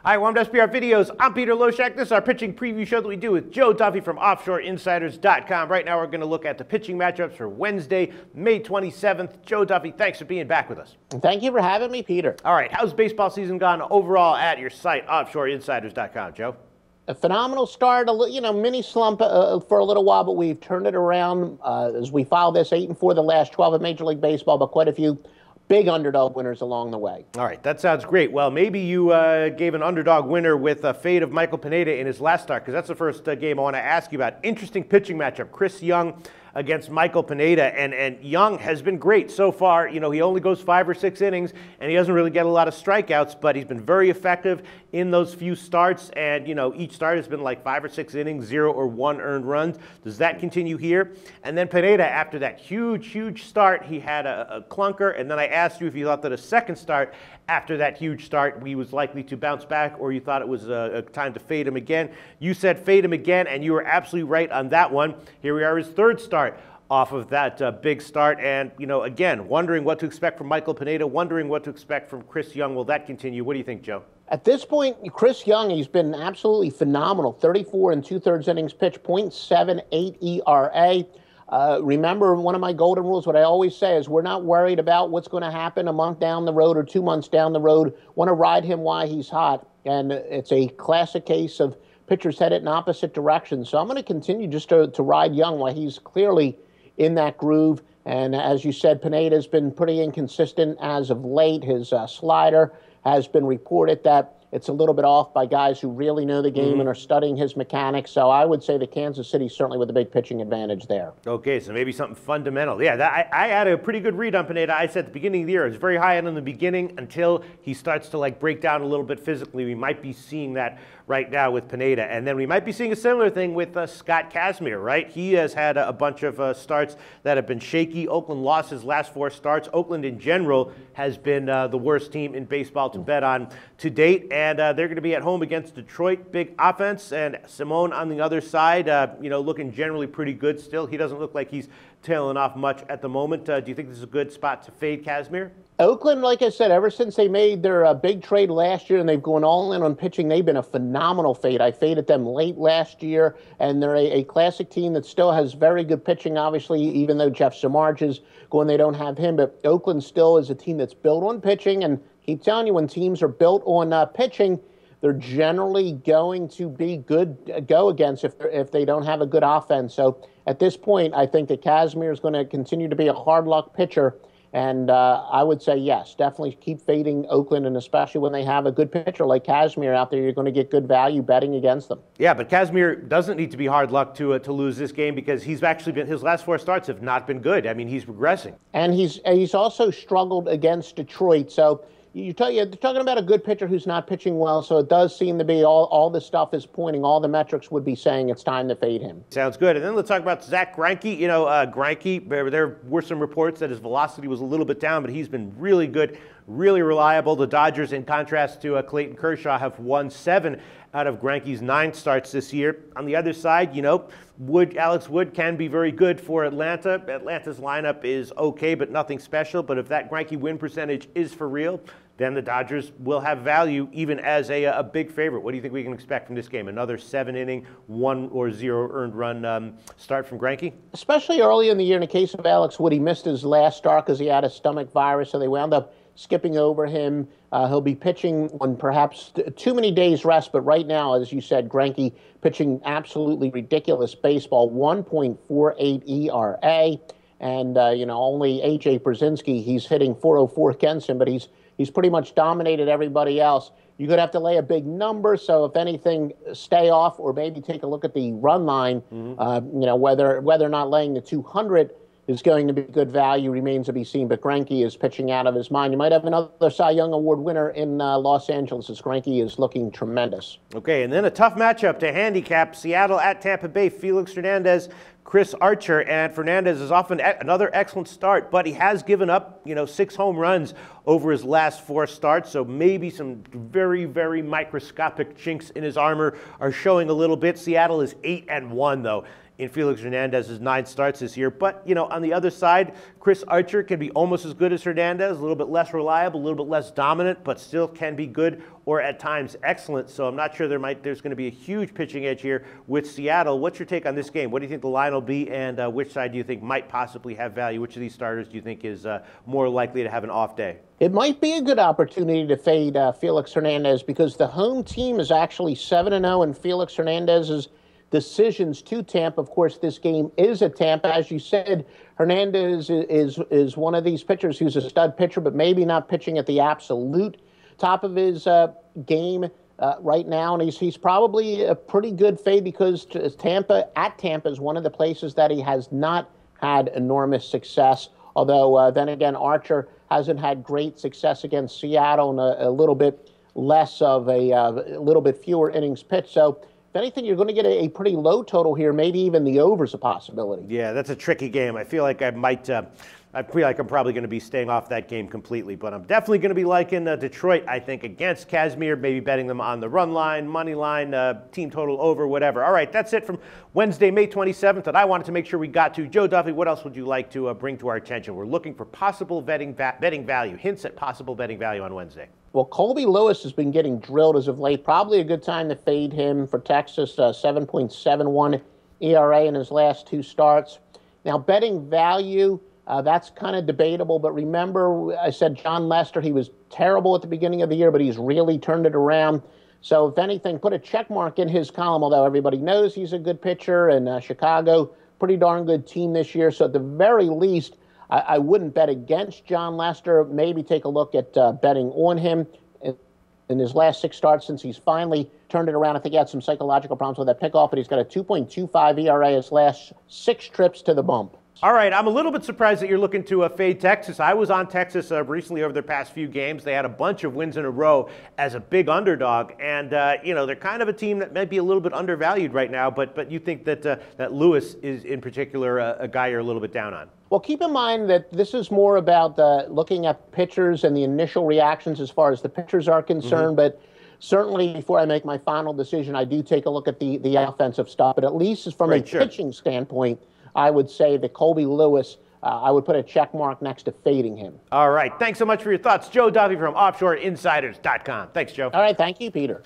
Hi, welcome to SBR Videos. I'm Peter Loshak. This is our pitching preview show that we do with Joe Duffy from OffshoreInsiders.com. Right now we're going to look at the pitching matchups for Wednesday, May 27th. Joe Duffy, thanks for being back with us. Thank you for having me, Peter. All right, how's baseball season gone overall at your site, OffshoreInsiders.com, Joe? A phenomenal start, mini slump for a little while, but we've turned it around as we file this 8-4 the last 12 of Major League Baseball, but quite a few big underdog winners along the way. All right, that sounds great. Well, maybe you gave an underdog winner with a fade of Michael Pineda in his last start, because that's the first game I want to ask you about. Interesting pitching matchup. Chris Young against Michael Pineda, and Young has been great so far. You know, he only goes 5 or 6 innings, and he doesn't really get a lot of strikeouts, but he's been very effective in those few starts, and, you know, each start has been like 5 or 6 innings, 0 or 1 earned runs. Does that continue here? And then Pineda, after that huge start, he had a clunker, and then I asked you if you thought that a second start after that huge start, he was likely to bounce back, or you thought it was a time to fade him again. You said fade him again, and you were absolutely right on that one. Here we are, his third start off of that big start, and, you know, again, wondering what to expect from Michael Pineda, wondering what to expect from Chris Young. Will that continue? What do you think, Joe? At this point, Chris Young, he's been absolutely phenomenal. 34 and 2/3 innings pitched, .78 ERA. Remember, one of my golden rules, what I always say is we're not worried about what's going to happen a month down the road or 2 months down the road. Want to ride him while he's hot, and it's a classic case of pitchers headed in opposite directions. So I'm going to continue just to ride Young while he's clearly in that groove. And as you said, Pineda's been pretty inconsistent as of late. His slider has been reported that it's a little bit off by guys who really know the game and are studying his mechanics. So I would say the Kansas City certainly with a big pitching advantage there. Okay, so maybe something fundamental. Yeah, I had a pretty good read on Pineda. I said at the beginning of the year, it was very high end in the beginning until he starts to like break down a little bit physically. We might be seeing that right now with Pineda. And then we might be seeing a similar thing with Scott Kazmir, right? He has had a bunch of starts that have been shaky. Oakland lost his last 4 starts. Oakland in general has been the worst team in baseball to bet on to date. And they're going to be at home against Detroit. Big offense. And Simone on the other side, you know, looking generally pretty good still. He doesn't look like he's tailing off much at the moment. Do you think this is a good spot to fade Kazmir? Oakland, like I said, ever since they made their big trade last year and they've gone all in on pitching, they've been a phenomenal fade. I faded them late last year, and they're a classic team that still has very good pitching, obviously, even though Jeff Samardzija is going, they don't have him. But Oakland still is a team that's built on pitching, and I keep telling you, when teams are built on pitching, they're generally going to be good go against if they don't have a good offense. So at this point, I think that Kazmir is going to continue to be a hard luck pitcher. And I would say, yes, definitely keep fading Oakland, and especially when they have a good pitcher like Kazmir out there, you're going to get good value betting against them. Yeah, but Kazmir doesn't need to be hard luck to lose this game, because he's actually been, his last 4 starts have not been good. I mean, he's regressing. And he's also struggled against Detroit. So you're talking about a good pitcher who's not pitching well, so it does seem to be all the stuff is pointing, all the metrics would be saying it's time to fade him. Sounds good. And then let's talk about Zach Greinke. You know, Greinke, there were some reports that his velocity was a little bit down, but he's been really good, really reliable. The Dodgers, in contrast to Clayton Kershaw, have won 7 out of Greinke's 9 starts this year. On the other side, you know, Alex Wood can be very good for Atlanta. Atlanta's lineup is okay, but nothing special. But if that Greinke win percentage is for real, then the Dodgers will have value even as a big favorite. What do you think we can expect from this game? Another 7-inning, 1 or 0 earned run start from Greinke? Especially early in the year, in the case of Alex Wood, he missed his last start because he had a stomach virus, so they wound up skipping over him. He'll be pitching on perhaps too many days rest, but right now, as you said, Greinke pitching absolutely ridiculous baseball, 1.48 ERA, and only A.J. Brzezinski, he's hitting .404 against him, but he's pretty much dominated everybody else. You're going to have to lay a big number, so if anything, stay off or maybe take a look at the run line. Whether or not laying the 200 is going to be good value remains to be seen, but Greinke is pitching out of his mind. You might have another Cy Young Award winner in Los Angeles, as Greinke is looking tremendous. Okay, and then a tough matchup to handicap. Seattle at Tampa Bay. Felix Hernandez, Chris Archer, and Fernandez is off another excellent start, but he has given up, 6 home runs over his last 4 starts, so maybe some very, very microscopic chinks in his armor are showing a little bit. Seattle is 8-1, though, in Felix Hernandez's 9 starts this year. But, on the other side, Chris Archer can be almost as good as Hernandez, a little bit less reliable, a little bit less dominant, but still can be good or at times excellent. So I'm not sure there's going to be a huge pitching edge here with Seattle. What's your take on this game? What do you think the line will be, and which side do you think might possibly have value? Which of these starters do you think is more likely to have an off day? It might be a good opportunity to fade Felix Hernandez because the home team is actually 7-0, and Felix Hernandez's decisions to Tampa. Of course, this game is at Tampa. As you said, Hernandez is one of these pitchers who's a stud pitcher, but maybe not pitching at the absolute top of his game right now. And he's probably a pretty good fade because Tampa is one of the places that he has not had enormous success. Although then again, Archer hasn't had great success against Seattle and a little bit less of a little bit fewer innings pitched. So if anything, you're going to get a pretty low total here. Maybe even the over's a possibility. Yeah, that's a tricky game. I feel like I feel like I'm probably going to be staying off that game completely, but I'm definitely going to be liking Detroit, I think, against Kazmir, maybe betting them on the run line, money line, team total over, whatever. All right, that's it from Wednesday, May 27th, that I wanted to make sure we got to. Joe Duffy, what else would you like to bring to our attention? We're looking for possible betting value, hints at possible betting value on Wednesday. Well, Colby Lewis has been getting drilled as of late. Probably a good time to fade him for Texas, 7.71 ERA in his last two starts. Now, betting value, that's kind of debatable, but remember I said John Lester, he was terrible at the beginning of the year, but he's really turned it around. So if anything, put a check mark in his column, although everybody knows he's a good pitcher, and Chicago, pretty darn good team this year. So at the very least, I wouldn't bet against John Lester. Maybe take a look at betting on him in his last 6 starts since he's finally turned it around. I think he had some psychological problems with that pickoff, but he's got a 2.25 ERA his last 6 trips to the bump. All right, I'm a little bit surprised that you're looking to fade Texas. I was on Texas recently over their past few games. They had a bunch of wins in a row as a big underdog, and they're kind of a team that might be a little bit undervalued right now. But you think that Lewis is in particular a guy you're a little bit down on? Well, keep in mind that this is more about looking at pitchers and the initial reactions as far as the pitchers are concerned. But certainly, before I make my final decision, I do take a look at the offensive stuff. But at least from a pitching standpoint, I would say that Colby Lewis, I would put a check mark next to fading him. All right. Thanks so much for your thoughts. Joe Duffy from OffshoreInsiders.com. Thanks, Joe. All right. Thank you, Peter.